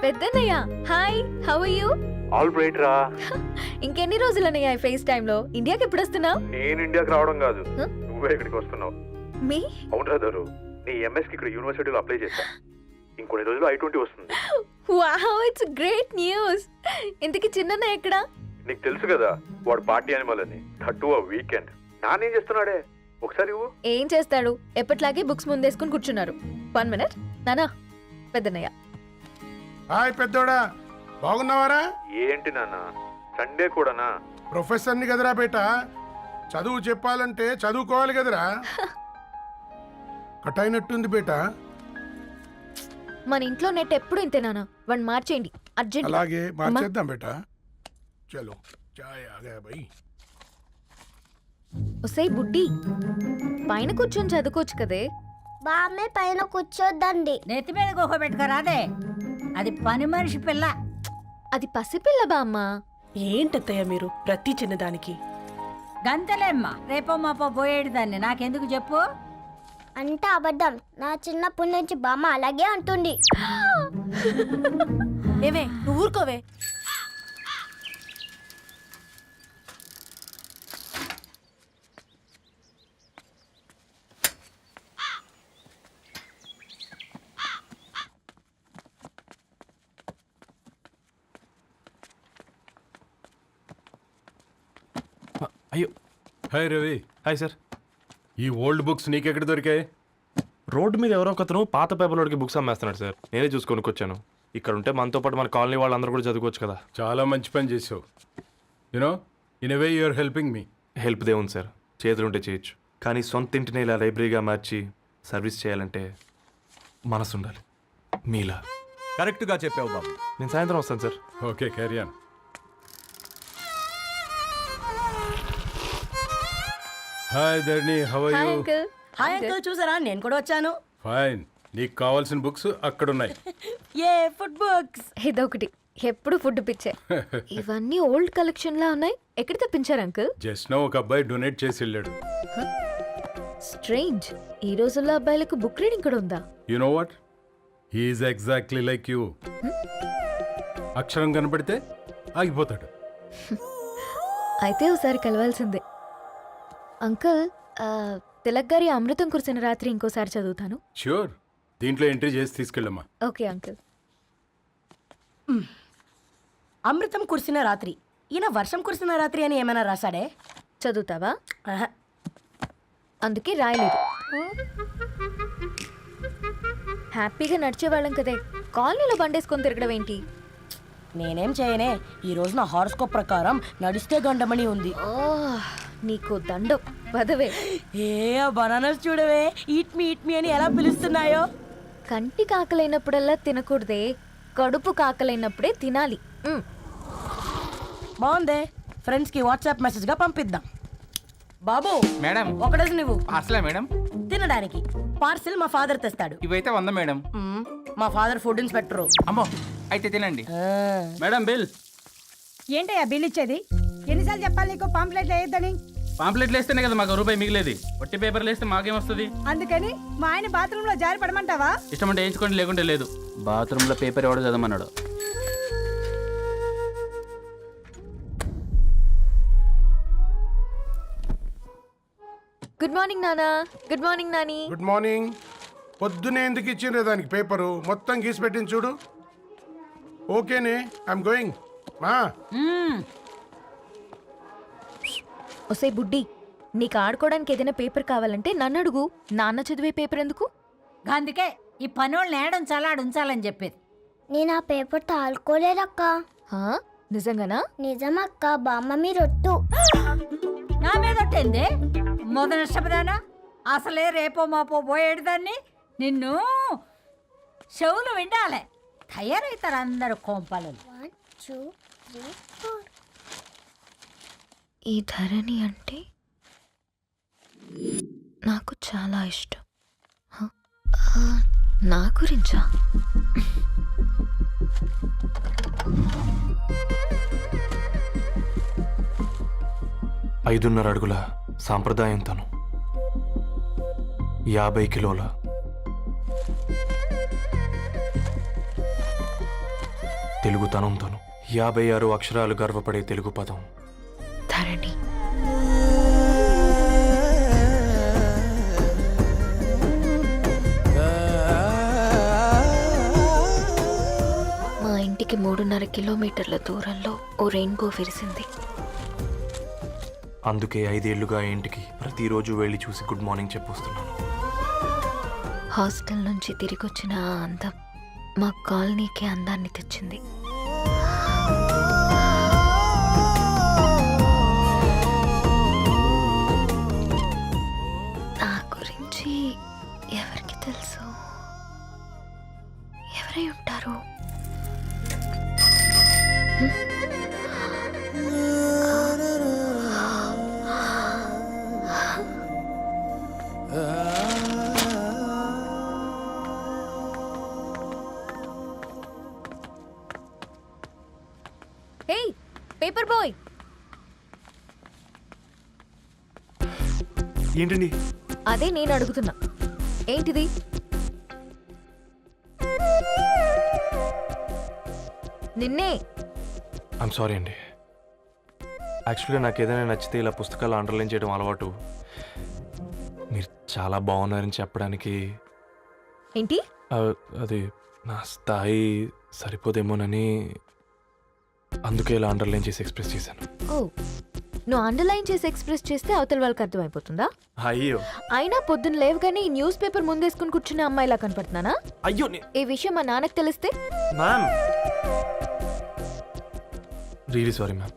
Peddannayya hi, how are you? All right రా. ఇంకెన్ని రోజులన్నయ్య ఈ ఫేస్ టైమ్ లో? ఇండియాకి ఎప్పుడు వస్తున్నావు? నేను ఇండియాకి రావడం కాదు, నువ్వే ఇక్కడికి వస్తున్నావు. మీ అవును రాదారు, నీ ఎంఎస్ కి ఇక్కడ యూనివర్సిటీలో అప్లై చేశా. ఇంకొన్ని రోజులు I-20 వస్తుంది. Wow, it's great news. ఇంతకి చిన్నన్న ఎక్కడా? నీకు తెలుసు కదా వాడు పార్టీ అనిమల్ అని, థర్టూ ఆ వీకెండ్. నానేం చేస్తున్నాడే ఒకసారి ఇవ్వు. ఏం చేస్తాడు, ఎప్పట్లాగే బుక్స్ ముందేసుకుని కూర్చున్నారు. 1 మినిట్ నానా. పెద్దన్నయ్య హాయ్ పెద్దోడా, బాగున్నావారా? ఏంటి నాన్న సండే కూడానా? ప్రొఫెసర్ని కదరా బేట, చదువు చెప్పాలంటే చదువుకోవాలి కదరా. కట్ అయినట్టుంది బేట. మన ఇంట్లో నెట్ ఎప్పుడు ఇంతే నానా, వన్ మార్చేయండి అర్జెంట్. అలాగే మార్చేద్దాం బేట. చలో చాయ్ ఆగా భయ్. ఒసేయ్ బుడ్డి, పైన కూర్చొని చదువుకోవచ్చు కదే. బామ్మే పైన కూర్చోద్దండి. నెత్తి మీద గుహ పెట్టుకోరాదే, అది పని మనిషి పిల్ల. అది పసిపిల్ల బామ్మ. ఏంటత్తయ్య మీరు ప్రతి చిన్నదానికి? గంతలేమ్మా, రేపో మాపో పోయేడు దాన్ని నాకెందుకు చెప్పు. అంట అబద్ధం. నా చిన్నప్పటి నుంచి బామ్మ అలాగే అంటుంది. ఏవే నువ్వు ఊరుకోవే. అయ్యో, హాయ్ రవి. Hi sir. ఈ ఓల్డ్ బుక్స్ నీకెక్కడ దొరికాయి? రోడ్డు మీద ఎవరో ఒకతను పాత పేపర్లోకి బుక్స్ అమ్మేస్తున్నాడు సార్. నేనే చూసుకొని వచ్చాను. ఇక్కడ ఉంటే మనతో పాటు మన కాలనీ వాళ్ళందరూ కూడా చదువుకోవచ్చు కదా. చాలా మంచి పని చేసావు. You know in a way you are helping me. Help దేవుంది సార్, చేతులుంటే చేయొచ్చు. కానీ సొంత ఇంటిని ఇలా లైబ్రరీగా మార్చి సర్వీస్ చేయాలంటే మనసు ఉండాలి. మీలా. కరెక్ట్గా చెప్పావు బాబు. నేను సాయంత్రం వస్తాను sir. Okay, carry on. Hi Dharni, how are hi you? Uncle. Hi uncle, చూసారా నేను కూడా వచ్చాను. ఫైన్. నీకు కావాల్సిన బుక్స్ అక్కడ ఉన్నాయి. ఏ ఫుడ్ బుక్స్? ఇదొకటి, ఎప్పుడు ఫుడ్ పిచ్చే. ఇవన్నీ ఓల్డ్ కలెక్షన్ లా ఉన్నాయి. ఎక్కడ తెప్పించారు అంకుల్? జస్ట్ నో ఒక అబ్బాయి డొనేట్ చేసి వెళ్ళాడు. స్ట్రేంజ్, ఈ రోజుల్లో అబ్బాయిలకు బుక్ రీడింగ్ కూడా ఉందా? You know what, he is exactly like you. అక్షరం కనపడితే ఆగిపోతాడు. అయితే ఒకసారి కలవాల్సిందే. అంకుల్, తిలక్ గారి అమృతం కురిసిన రాత్రి ఇంకోసారి చదువుతాను. ష్యూర్, దీంట్లో ఎంట్రీ చేసి తీసుకెళ్ళమ్మా. Okay uncle. అమృతం కురిసిన రాత్రి. ఈయన వర్షం కురిసిన రాత్రి అని ఏమైనా రాశాడే? చదువుతావా? ఆహా. అందుకే రాయలేదు. హ్యాపీగా నడిచేవాళ్ళం కదే, కాలనీలో బండేసుకొని తిరగడం ఏంటి? నేనేం చేయనే, ఈ రోజు నా హారోస్కోప్ ప్రకారం నడిస్తే గండమణి ఉంది. ఓ, నీకు దండం పదవే. ఏ బనానాస్ చూడవే, ఈట్ మీ అని ఎలా పిలుస్తున్నాయో. కంటి కాకలైనప్పుడల్లా తినకూడదే, కడుపు కాకలైనప్పుడే తినాలి. బాగుందే, ఫ్రెండ్స్ కి వాట్సాప్ మెసేజ్ గా పంపిద్దాం. బాబు మేడం, ఒకడేసి నువ్వు పార్సలా మేడం? తినడానికి పార్సిల్ మా ఫాదర్ తెస్తాడు. ఇవైతే 100 మేడం. మా ఫాదర్ ఫుడ్ ఇన్స్పెక్టర్. అమ్మో, అయితే తినండి. Madam bill. ఏంటయ్యా బిల్ ఇచ్చేది? ఎన్నిసార్లు చెప్పాలి నీకు పాంప్లెట్లు వేయొద్దని? పాంప్లెట్లు వేస్తేనే కదా మాకు రూపాయి మిగిలేది. వట్టి పేపర్లు వేస్తే మాకేమొస్తుంది? అందుకని మా ఆయన బాత్రూమ్ లో జారి పడమంటావా? ఇష్టం అంటే వేయించుకోండి, లేకుంటే లేదు. బాత్రూంలో పేపర్ ఎవడో చదవమన్నాడు. గుడ్ మార్నింగ్ నానా. Good morning Nani. Good morning. పొద్దునే ఎందుకు ఇచ్చిండ్రే దానికి పేపరు? మొత్తం గీసి పెట్టింది చూడు. ఓకేనే, ఐఎమ్ గోయింగ్. మా ఒసే బుడ్డి, నీకు ఆడుకోవడానికి ఏదైనా పేపర్ కావాలంటే నన్ను అడుగు. నాన్న చదివే పేపర్ ఎందుకు? అందుకే ఈ పనోళ్ళని ఏడుంచాలా ఉంచాలని చెప్పేది. నేను ఆ పేపర్ తాలుకోలేదక్క. హా, నిజంగానా? నిజమక్క, బామ్మ మీరొట్టు. నా మీద ఒట్టేంది మొదటి నష్టపదానా? అసలే రేపో మాపో పోయేడు దాన్ని. నిన్ను చెవులు విండాలే, తయారవుతారు అందరు కోంపాలు. 1 2 3 4. ఈ ధరణి అంటే నాకు చాలా ఇష్టం. నా గురించా? ఐదున్నర అడుగుల సాంప్రదాయం తను, 50 కిలోల తెలుగుతనంతోను 56 అక్షరాలు గర్వపడే తెలుగు పదం ధరణి. మా ఇంటికి 3.5 కిలోమీటర్ల దూరంలో ఓ రెయిన్బో విరిసింది. అందుకే 5 ఏళ్లుగా ఇంటికి ప్రతిరోజు వెళ్ళి చూసి గుడ్ మార్నింగ్ చెప్పొస్తున్నాను. హాస్టల్ నుంచి తిరిగొచ్చిన ఆ అందం మా కాలనీకి అందాన్ని తెచ్చింది. నా గురించి ఎవరికి తెలుసు? ఎవరై ఉంటారు? హే పేపర్ బాయ్, ఏంటండి? అదే నేను అడుగుతున్నా, ఏంటిది? నిన్నే. ఐమ్ సారీ అండి. యాక్చువల్గా నాకు ఏదైనా నచ్చితే ఇలా పుస్తకాలు అండర్లైన్ చేయడం అలవాటు. మీరు చాలా బాగున్నారని చెప్పడానికి ఏంటి? అది నా స్థాయి సరిపోదేమోనని అందుకే ఇలా అండర్లైన్ చేసి ఎక్స్ప్రెస్ చేశాను. ఓ, నువ్వు అండర్లైన్ చేసి ఎక్స్ప్రెస్ చేస్తే అవతల వాళ్ళకి అర్థమైపోతుందా? అయ్యో అయినా పొద్దున్న లేవగానే ఈ న్యూస్ పేపర్ ముందేసుకుని కూర్చునే అమ్మాయిలా కనపడుతున్నానా? అయ్యో ఈ విషయం మా నాన్నకు తెలిస్తే? Ma'am really sorry ma'am.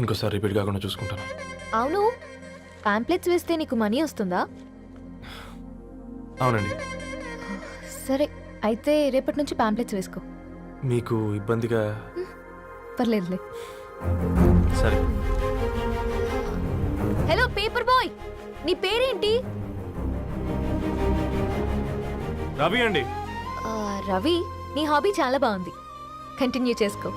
ఇంకోసారి రిపీట్ కాకుండా చూసుకుంటాను. అవును, పాంప్లెట్స్ వేస్తే నీకు మనీ వస్తుందా? అవునండి. సరే, అయితే రేపటి నుంచి పాంప్లెట్స్ వేసుకో. మీకు ఇబ్బందిగా? పర్లేదులే. సరే. హలో పేపర్ బాయ్, నీ పేరేంటి? రవి అండి. రవి, నీ హాబీ చాలా బాగుంది, కంటిన్యూ చేసుకో.